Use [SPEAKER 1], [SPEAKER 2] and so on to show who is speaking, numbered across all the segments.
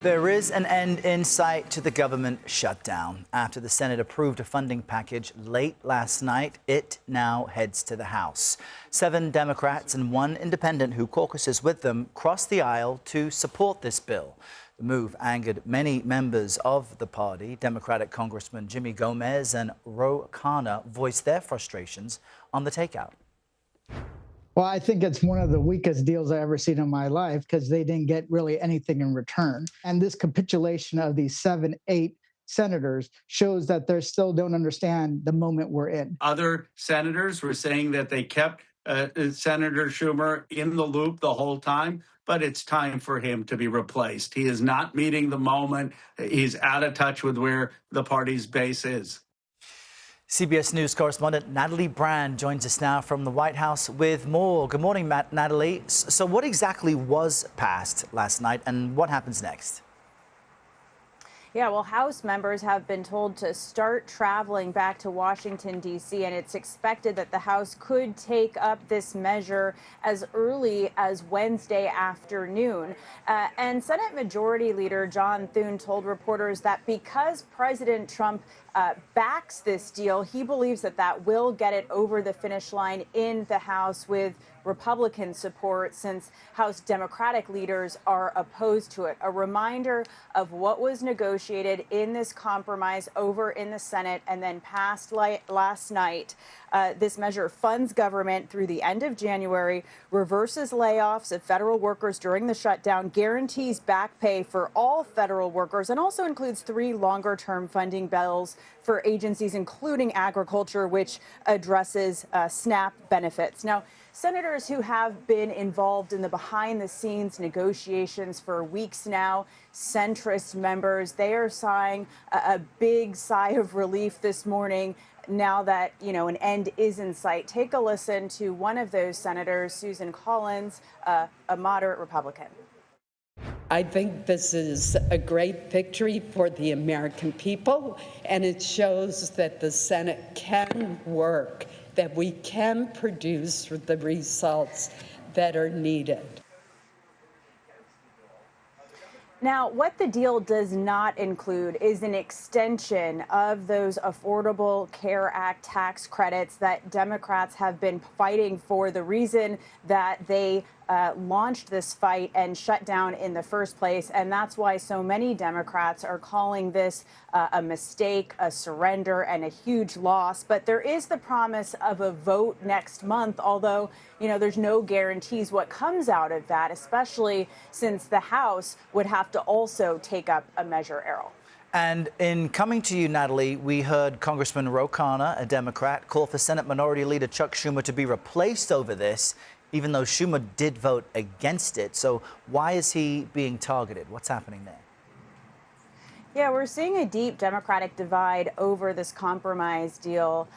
[SPEAKER 1] There is an end in sight to the government shutdown. After the Senate approved a funding package late last night, it now heads to the House. 7 Democrats and 1 independent who caucuses with them crossed the aisle to support this bill. The move angered many members of the party. Democratic Congressman Jimmy Gomez and Ro Khanna voiced their frustrations on the takeout.
[SPEAKER 2] Well, I think it's one of the weakest deals I've ever seen in my life because they didn't get really anything in return. And this capitulation of these 7, 8 senators shows that they still don't understand the moment we're in.
[SPEAKER 3] Other senators were saying that they kept Senator Schumer in the loop the whole time, but it's time for him to be replaced. He is not meeting the moment. He's out of touch with where the party's base is.
[SPEAKER 1] CBS News correspondent Natalie Brand joins us now from the White House with more. Good morning, Natalie. So what exactly was passed last night and what happens next?
[SPEAKER 4] Yeah, well, House members have been told to start traveling back to Washington, D.C., and it's expected that the House could take up this measure as early as Wednesday afternoon. And Senate Majority Leader John Thune told reporters that because President Trump backs this deal, he believes that that will get it over the finish line in the House with Republican support, since House Democratic leaders are opposed to it. A reminder of what was negotiated in this compromise over in the Senate and then passed last night. This measure funds government through the end of January, reverses layoffs of federal workers during the shutdown, guarantees back pay for all federal workers, and also includes 3 longer-term funding bills for agencies, including agriculture, which addresses SNAP benefits. Now, senators who have been involved in the behind-the-scenes negotiations for weeks now, centrist members, they are sighing a big sigh of relief this morning now that, an end is in sight. Take a listen to one of those senators, Susan Collins, a moderate Republican.
[SPEAKER 5] I think this is a great victory for the American people, and it shows that the Senate can work, that we can produce the results that are needed.
[SPEAKER 4] Now, what the deal does not include is an extension of those Affordable Care Act tax credits that Democrats have been fighting for, the reason that they launched this fight and shut down in the first place. And that's why so many Democrats are calling this a mistake, a surrender, and a huge loss. But there is the promise of a vote next month, although, there's no guarantees what comes out of that, especially since the House would have to also take up a measure, Errol.
[SPEAKER 1] And in coming to you, Natalie, we heard Congressman Ro Khanna, a Democrat, call for Senate Minority Leader Chuck Schumer to be replaced over this, even though Schumer did vote against it. So why is he being targeted? What's happening there?
[SPEAKER 4] Yeah, we're seeing a deep Democratic divide over this compromise deal.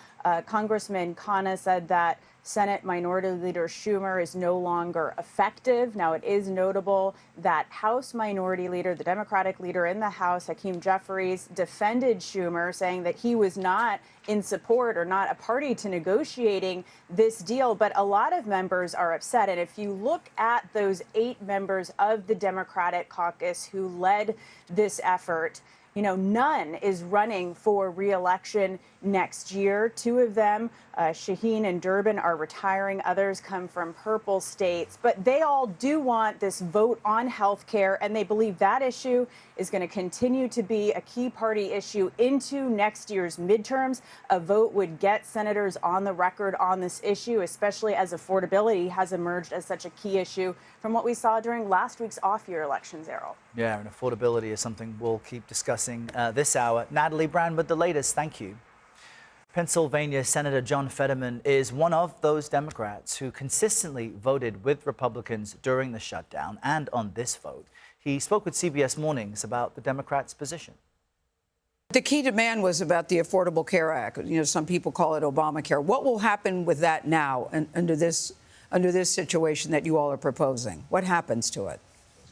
[SPEAKER 4] Congressman Khanna said that Senate Minority Leader Schumer is no longer effective. Now, it is notable that House Minority Leader, the Democratic leader in the House, Hakeem Jeffries, defended Schumer, saying that he was not in support or not a party to negotiating this deal. But a lot of members are upset. And if you look at those 8 members of the Democratic caucus who led this effort, none is running for re-election next year. 2 of them, Shaheen and Durbin, are retiring. Others come from purple states. But they all do want this vote on health care, and they believe that issue is going to continue to be a key party issue into next year's midterms. A vote would get senators on the record on this issue, especially as affordability has emerged as such a key issue from what we saw during last week's off-year elections, Errol.
[SPEAKER 1] Yeah, and affordability is something we'll keep discussing this hour. Natalie Brand with the latest. Thank you. Pennsylvania Senator John Fetterman is one of those Democrats who consistently voted with Republicans during the shutdown and on this vote. He spoke with CBS Mornings about the Democrats' position.
[SPEAKER 6] The key demand was about the Affordable Care Act. Some people call it Obamacare. What will happen with that now and under this situation that you all are proposing? What happens to it?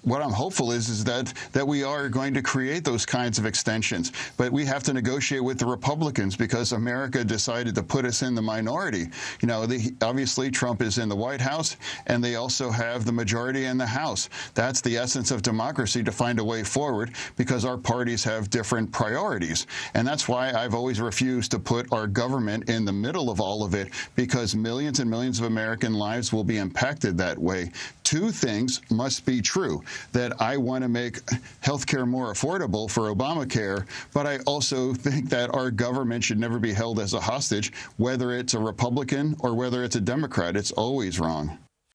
[SPEAKER 7] what I'm hopeful is that we are going to create those kinds of extensions. But we have to negotiate with the Republicans because America decided to put us in the minority. You know, obviously Trump is in the White House, and they also have the majority in the House. That's the essence of democracy, to find a way forward, because our parties have different priorities. And that's why I've always refused to put our government in the middle of all of it, because millions and millions of American lives will be impacted that way. Two things must be true: that I want to make health care more affordable for Obamacare, but I also think that our government should never be held as a hostage, whether it's a Republican or whether it's a Democrat. It's always wrong.